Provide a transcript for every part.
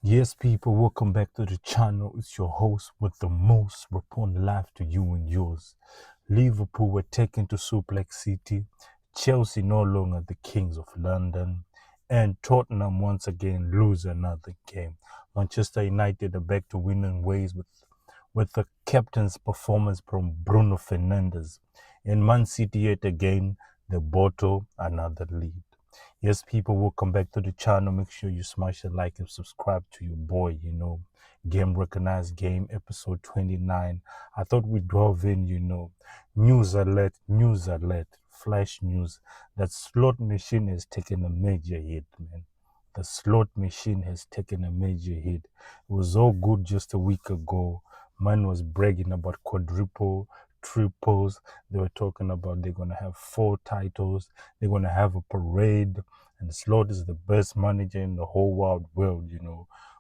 Yes, people, welcome back to the channel. It's your host with the most reporting life to you and yours. Liverpool were taken to Suplex City. Chelsea no longer the Kings of London. And Tottenham once again lose another game. Manchester United are back to winning ways with the captain's performance from Bruno Fernandes. And Man City yet again, they bottle another lead. Yes, people, welcome back to the channel. Make sure you smash the like and subscribe to your boy, Game Recognized Game, episode 29. I thought we drove in, news alert, flash news. That slot machine has taken a major hit, man. The slot machine has taken a major hit. It was all good just a week ago. Man was bragging about quadruple, triples. They were talking about they're going to have 4 titles. They're going to have a parade. And Slot is the best manager in the whole wide world.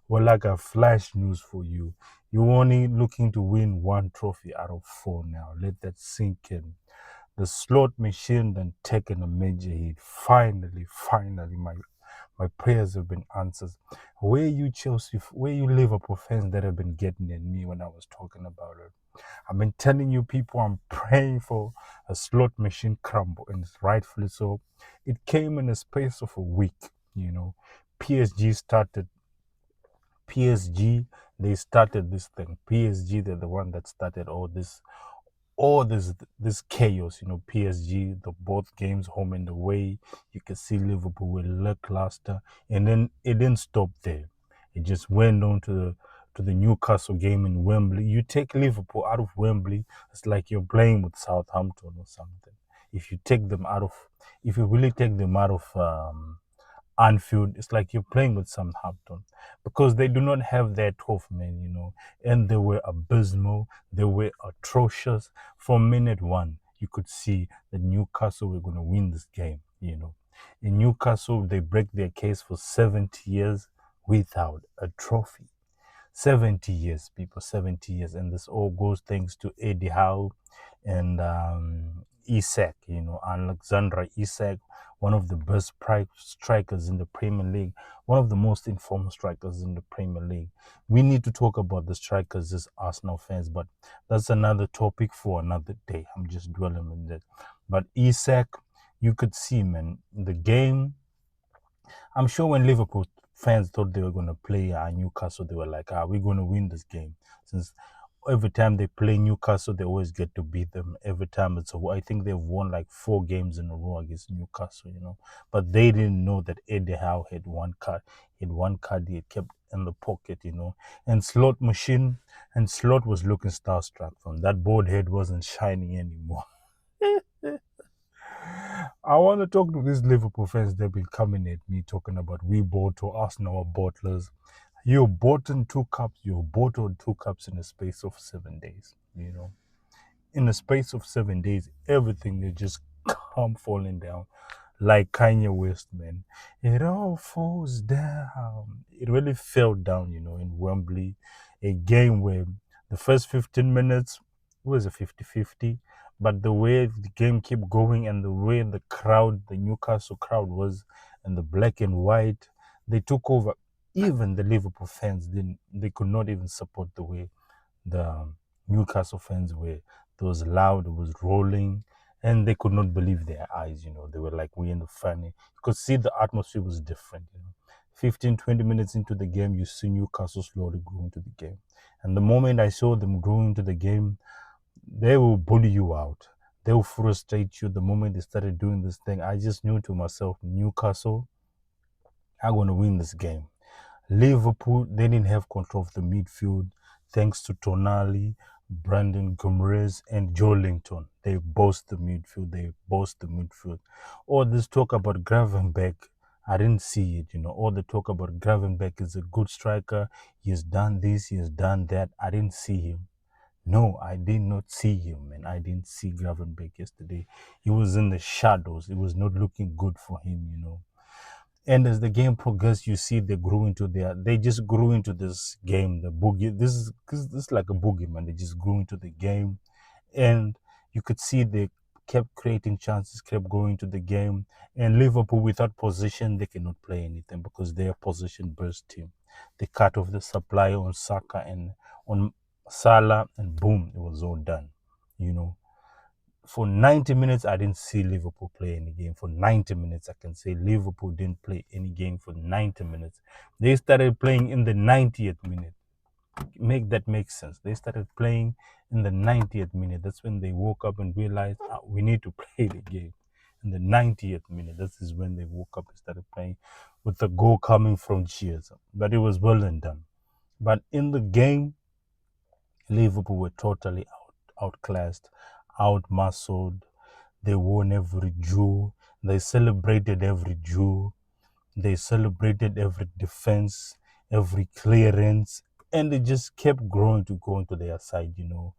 Well, I got flash news for you. You're only looking to win 1 trophy out of 4 now. Let that sink in. The slot machine then taken a major hit. Finally, my prayers have been answered. Where you Chelsea, where you Liverpool fans that have been getting at me when I was talking about it. I've been telling you people I'm praying for a slot machine crumble, and it's rightfully so. It came in a space of a week. PSG started PSG, they started this thing. PSG, they're the one that started all this chaos. PSG, the both games home and away. You can see Liverpool with lackluster, and then it didn't stop there. It just went on to the Newcastle game in Wembley. You take Liverpool out of Wembley, it's like you're playing with Southampton or something. If you take them out of, if you really take them out of Anfield, it's like you're playing with Southampton because they do not have that tough men. And they were abysmal, they were atrocious. From minute one, you could see that Newcastle were going to win this game. In Newcastle, they break their case for 70 years without a trophy. 70 years, people, 70 years. And this all goes thanks to Eddie Howe and Isak, Alexandra Isak, one of the best strikers in the Premier League, one of the most informed strikers in the Premier League. We need to talk about the strikers as Arsenal fans, but that's another topic for another day. I'm just dwelling on that. But Isak, you could see, man, the game. I'm sure when Liverpool fans thought they were going to play Newcastle, they were like, we're going to win this game. Since every time they play Newcastle, they always get to beat them. Every time I think they've won like 4 games in a row against Newcastle. But they didn't know that Eddie Howe had one card. He had one card he had kept in the pocket. And Slot was looking starstruck from that board head wasn't shining anymore. I want to talk to these Liverpool fans. They've been coming at me talking about we bought or Arsenal are bottlers. You bought in 2 cups. You bought on 2 cups in the space of 7 days. In the space of 7 days, everything is just come falling down like Kanye West, man. It all falls down. It really fell down, in Wembley. A game where the first 15 minutes was a 50-50. But the way the game kept going and the way the crowd, the Newcastle crowd was, and the black and white, they took over. Even the Liverpool fans they could not even support the way the Newcastle fans were. It was loud, it was rolling, and they could not believe their eyes. They were like, we're in the funny. You could see the atmosphere was different. 15, 20 minutes into the game, you see Newcastle slowly grow into the game. And the moment I saw them grow into the game, they will bully you out. They will frustrate you. The moment they started doing this thing, I just knew to myself, Newcastle are going to win this game. Liverpool, they didn't have control of the midfield thanks to Tonali, Brandon Gomez, and Joe Linton. They bossed the midfield. All this talk about Gravenberch, I didn't see it. All the talk about Gravenberch is a good striker. He has done this, he has done that. I didn't see him. No, I did not see him, and I didn't see Gravenberch yesterday. He was in the shadows. It was not looking good for him. And as the game progressed, you see they just grew into this game, the boogie. This is like a boogeyman. They just grew into the game. And you could see they kept creating chances, kept going to the game. And Liverpool, without possession, they cannot play anything because they are possession burst team. They cut off the supply on Saka and on Salah, and boom, it was all done. You know, for 90 minutes, I didn't see Liverpool play any game. For 90 minutes, I can say Liverpool didn't play any game for 90 minutes. They started playing in the 90th minute. Make that make sense. They started playing in the 90th minute. That's when they woke up and realized, we need to play the game. In the 90th minute, this is when they woke up and started playing, with the goal coming from Cheers. But it was well and done. But in the game, Liverpool were totally outclassed, outmuscled. They won every duel. They celebrated every duel. They celebrated every defense, every clearance, and they just kept growing to go into their side, you know.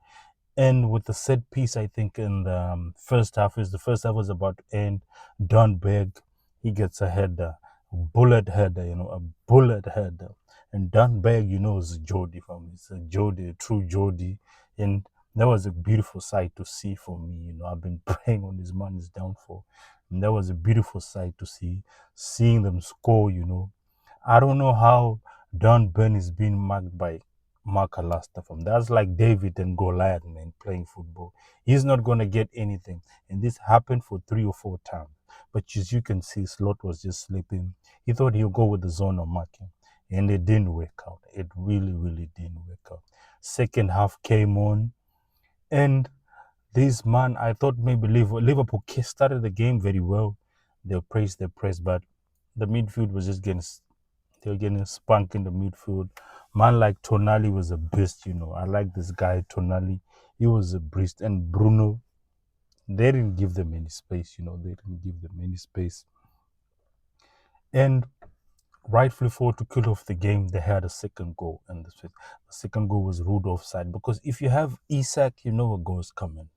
And with the set piece, I think in the first half, the first half was about to end. Dunberg, he gets a header, a bullet header, you know, a bullet header. And Dunberg, you know, is a Geordie for me. It's a Geordie, a true Geordie. And that was a beautiful sight to see for me. You know, I've been praying on this man's downfall. And that was a beautiful sight to see, seeing them score, you know. I don't know how Dunburn is being marked by McAllister from. That's like David and Goliath, man, playing football. He's not going to get anything. And this happened for 3 or 4 times. But as you can see, Slot was just sleeping. He thought he'll go with the zone of marking. And it didn't work out. It really, really didn't work out. Second half came on. And this man, I thought maybe Liverpool started the game very well. They pressed, but the midfield was just getting, they were getting spunk in the midfield. Man like Tonali was a beast, you know. I like this guy, Tonali. He was a beast. And Bruno, they didn't give them any space, you know. They didn't give them any space. And rightfully for to kill off the game, they had a second goal. And the second goal was ruled offside. Because if you have Isak, you know a goal is coming.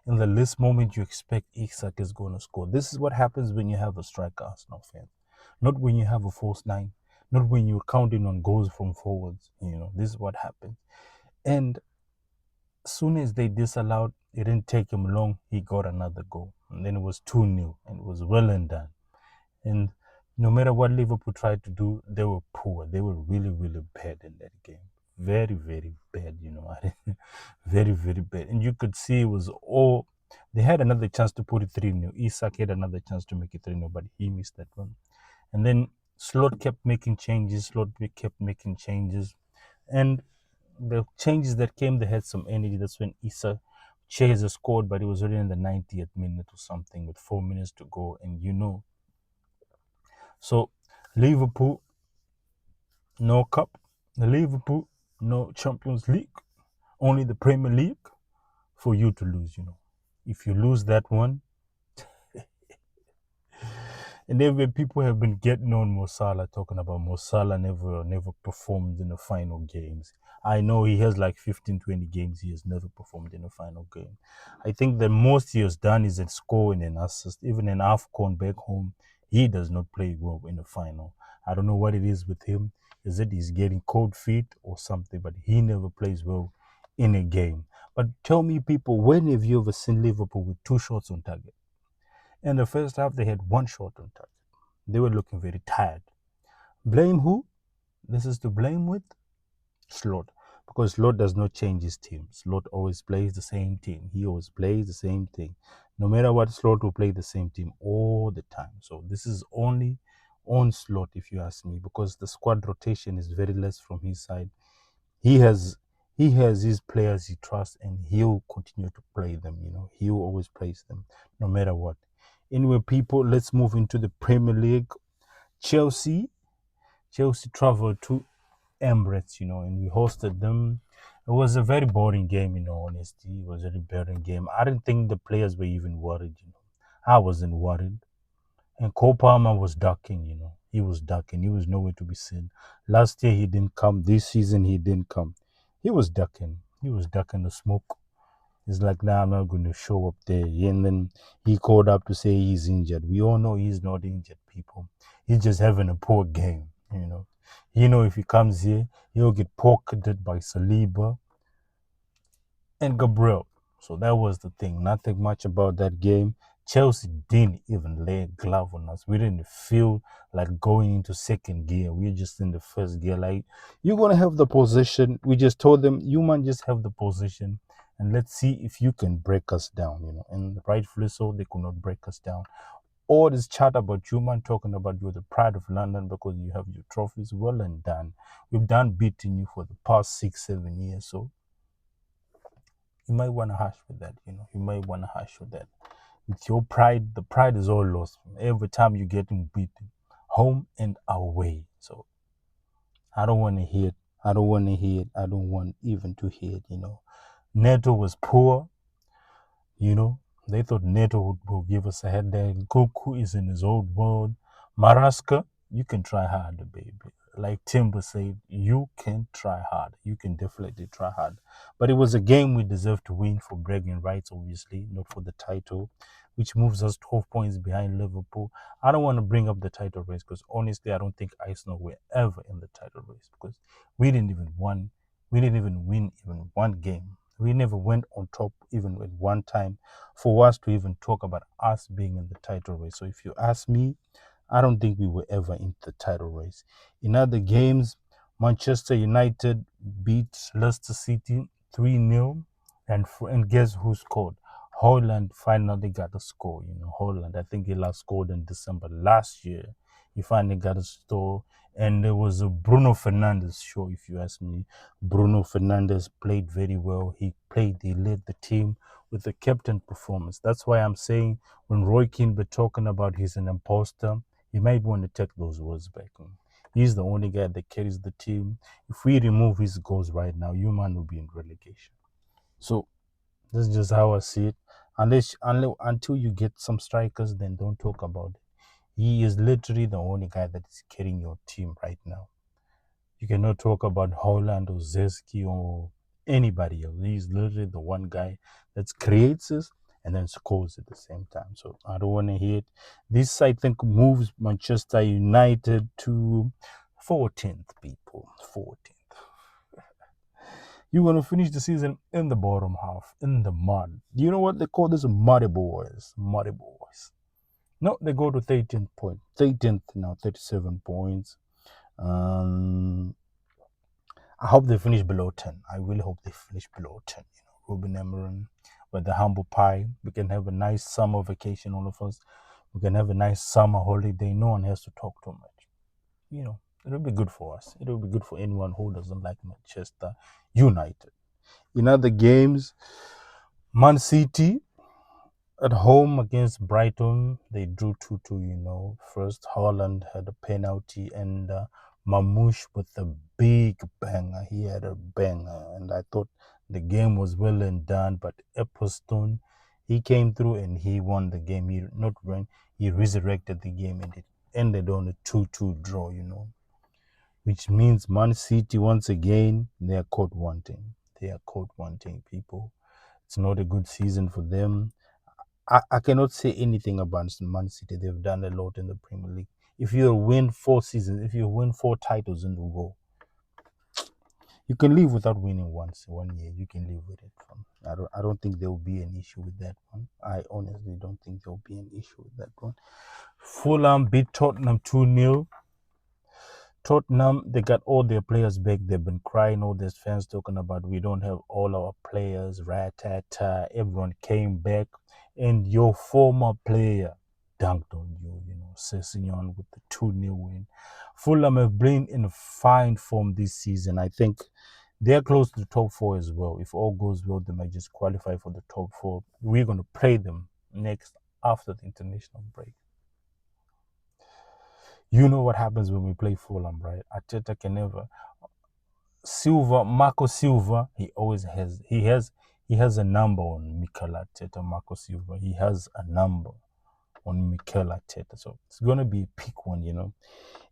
In the least moment you expect, Isak is going to score. This is what happens when you have a striker, Arsenal fan. Not when you have a false nine. Not when you're counting on goals from forwards. You know, this is what happens. And as soon as they disallowed, it didn't take him long. He got another goal. And then it was 2-0. And it was well and done. And no matter what Liverpool tried to do, they were poor. They were really, really bad in that game. Very, very bad, you know. Very, very bad. And you could see it was all. They had another chance to put it 3-0. Isak had another chance to make it 3-0, but he missed that one. And then Slot kept making changes. And the changes that came, they had some energy. That's when Isak Cheza scored, but it was already in the 90th minute or something with 4 minutes to go. And you know, so Liverpool, no cup. Liverpool, no Champions League. Only the Premier League for you to lose, you know. If you lose that one, and then people have been getting on Mo Salah, talking about Mo Salah never performed in the final games. I know he has like 15, 20 games. He has never performed in a final game. I think the most he has done is in scoring and assist. Even in AFCON back home, he does not play well in the final. I don't know what it is with him. Is it he's getting cold feet or something? But he never plays well in a game. But tell me, people, when have you ever seen Liverpool with 2 shots on target? In the first half, they had 1 shot on target. They were looking very tired. Blame who? This is to blame with Slot. Because Slot does not change his team. Slot always plays the same team. He always plays the same thing. No matter what, Slot will play the same team all the time. So this is only on Slot, if you ask me, because the squad rotation is very less from his side. He has his players he trusts, and he'll continue to play them. You know, he'll always plays them, no matter what. Anyway, people, let's move into the Premier League. Chelsea traveled to Emirates, you know, and we hosted them. It was a very boring game, in all honesty. It was a very boring game. I didn't think the players were even worried, you know. I wasn't worried. And Cole Palmer was ducking, you know. He was ducking. He was nowhere to be seen. Last year he didn't come. This season he didn't come. He was ducking. He was ducking the smoke. It's like, nah, I'm not going to show up there. And then he called up to say he's injured. We all know he's not injured, people. He's just having a poor game, you know. You know, if he comes here, he'll get pocketed by Saliba and Gabriel. So that was the thing. Nothing much about that game. Chelsea didn't even lay a glove on us. We didn't feel like going into second gear. We were just in the first gear. Like, you're going to have the position. We just told them, you man just have the position and let's see if you can break us down, you know. And rightfully so, they could not break us down. All this chat about you man talking about you're the pride of London because you have your trophies, well and done. We've done beating you for the past 6-7 years. So you might want to hash with that, you know. You might want to hash with that. With your pride, the pride is all lost every time you're getting beaten, home and away. So I don't want to hear it. I don't want to hear it. I don't want even to hear it, you know. Neto was poor, you know. They thought Neto will give us a headache. Goku is in his old world. Maraska, you can try harder, baby. Like Timber said, you can try hard. You can definitely try hard. But it was a game we deserved to win for bragging rights, obviously, not for the title, which moves us 12 points behind Liverpool. I don't want to bring up the title race because honestly, I don't think Arsenal were ever in the title race because we didn't even win even one game. We never went on top even at one time for us to even talk about us being in the title race. So if you ask me, I don't think we were ever in the title race. In other games, Manchester United beat Leicester City 3-0. And guess who scored? Holland finally got a score. You know, Holland, I think he last scored in December last year. He finally got a score. And there was a Bruno Fernandes show, if you ask me. Bruno Fernandes played very well. He led the team with a captain performance. That's why I'm saying when Roy Keane be talking about he's an imposter, you might want to take those words back. He's the only guy that carries the team. If we remove his goals right now, you man will be in relegation. So that's just how I see it. Until you get some strikers, then don't talk about it. He is literally the only guy that is carrying your team right now. You cannot talk about Holland or Zeski or anybody else. He's literally the one guy that creates us and then scores at the same time. So I don't want to hear it. This, I think, moves Manchester United to 14th, people. 14th. You're going to finish the season in the bottom half, in the mud. You know what they call this? Muddy boys. Muddy boys. No, they go to 13th point. 13th now, 37 points. I hope they finish below 10. I really hope they finish below 10. You know, Ruben Amorim with the humble pie. We can have a nice summer vacation, all of us. We can have a nice summer holiday. No one has to talk too much. You know, it'll be good for us. It'll be good for anyone who doesn't like Manchester United. In other games, Man City at home against Brighton, they drew 2-2, you know. First, Holland had a penalty, and Mamouche with a big banger. He had a banger, and I thought the game was well and done, but Ecclestone, he came through and he won the game. He resurrected the game, and it ended on a 2-2 draw, you know. Which means Man City, once again, they are caught wanting. They are caught wanting, people. It's not a good season for them. I cannot say anything about Man City. They've done a lot in the Premier League. If you win 4 seasons, if you win 4 titles in a row, you can live without winning once 1 year. You can live with it. I don't think there will be an issue with that one. I honestly don't think there will be an issue with that one. Fulham beat Tottenham 2-0. Tottenham, they got all their players back. They've been crying, all these fans talking about we don't have all our players, rat-tat-tat. Everyone came back, and your former player dunked on you, you know, Sessignon with the 2-0 win. Fulham have been in fine form this season. I think they're close to the top 4 as well. If all goes well, they might just qualify for the top 4. We're going to play them next after the international break. You know what happens when we play Fulham, right? Arteta can never. Marco Silva, he has a number on Mikel Arteta. Marco Silva, he has a number on Mikel Arteta. So it's gonna be a pick one, you know.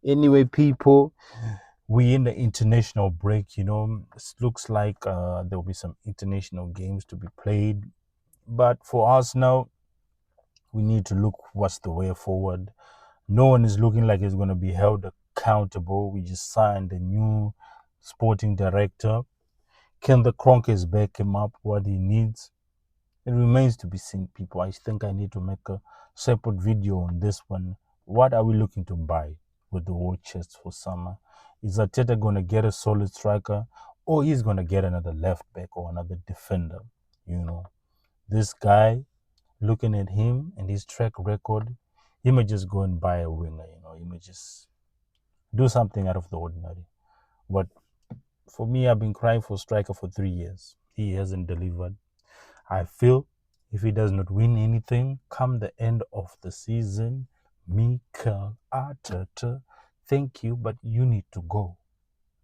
Anyway, people, we in the international break, you know. It looks like there'll be some international games to be played, but for us now, we need to look what's the way forward. No one is looking like it's going to be held accountable. We just signed a new sporting director. Can the Kroenkes back him up what he needs? It remains to be seen, people. I think I need to make a separate video on this one. What are we looking to buy with the war chest for summer? Is Arteta going to get a solid striker, or he's going to get another left back or another defender? You know, this guy, looking at him and his track record, he may just go and buy a winger. You know, he may just do something out of the ordinary. But for me, I've been crying for striker for 3 years. He hasn't delivered. I feel if he does not win anything come the end of the season, Mikel Arteta, thank you, but you need to go.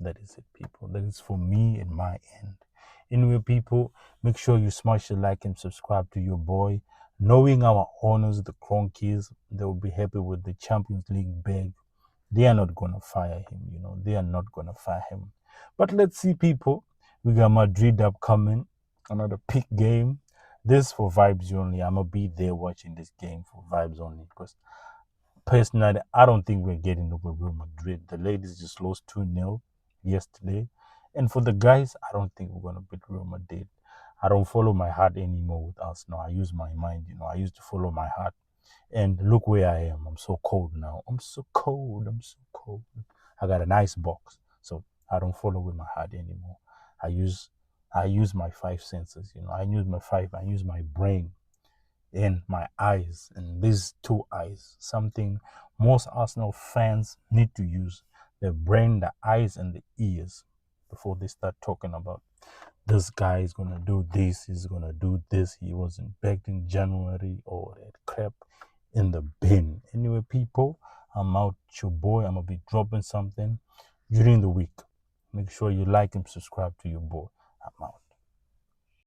That is it, people. That is for me and my end. Anyway, people, make sure you smash the like and subscribe to your boy. Knowing our owners, the Cronkies, they will be happy with the Champions League bag. They are not going to fire him, you know. They are not going to fire him. But let's see, people. We got Madrid upcoming. Another peak game. This for vibes only. I'm going to be there watching this game for vibes only. Because personally, I don't think we're getting over Real Madrid. The ladies just lost 2-0 yesterday. And for the guys, I don't think we're going to beat Real Madrid. I don't follow my heart anymore with Arsenal. I use my mind, you know. I used to follow my heart. And look where I am. I'm so cold now. I'm so cold. I'm so cold. I got an ice box. So I don't follow with my heart anymore. I use my 5 senses, you know. I use my brain and my eyes. And these 2 eyes, something most Arsenal fans need to use. The brain, the eyes, and the ears before they start talking about this guy is gonna do this, he's gonna do this, he wasn't back in January, or that crap in the bin. Anyway, people, I'm out, your boy. I'm gonna be dropping something during the week. Make sure you like and subscribe to your boy. I'm out.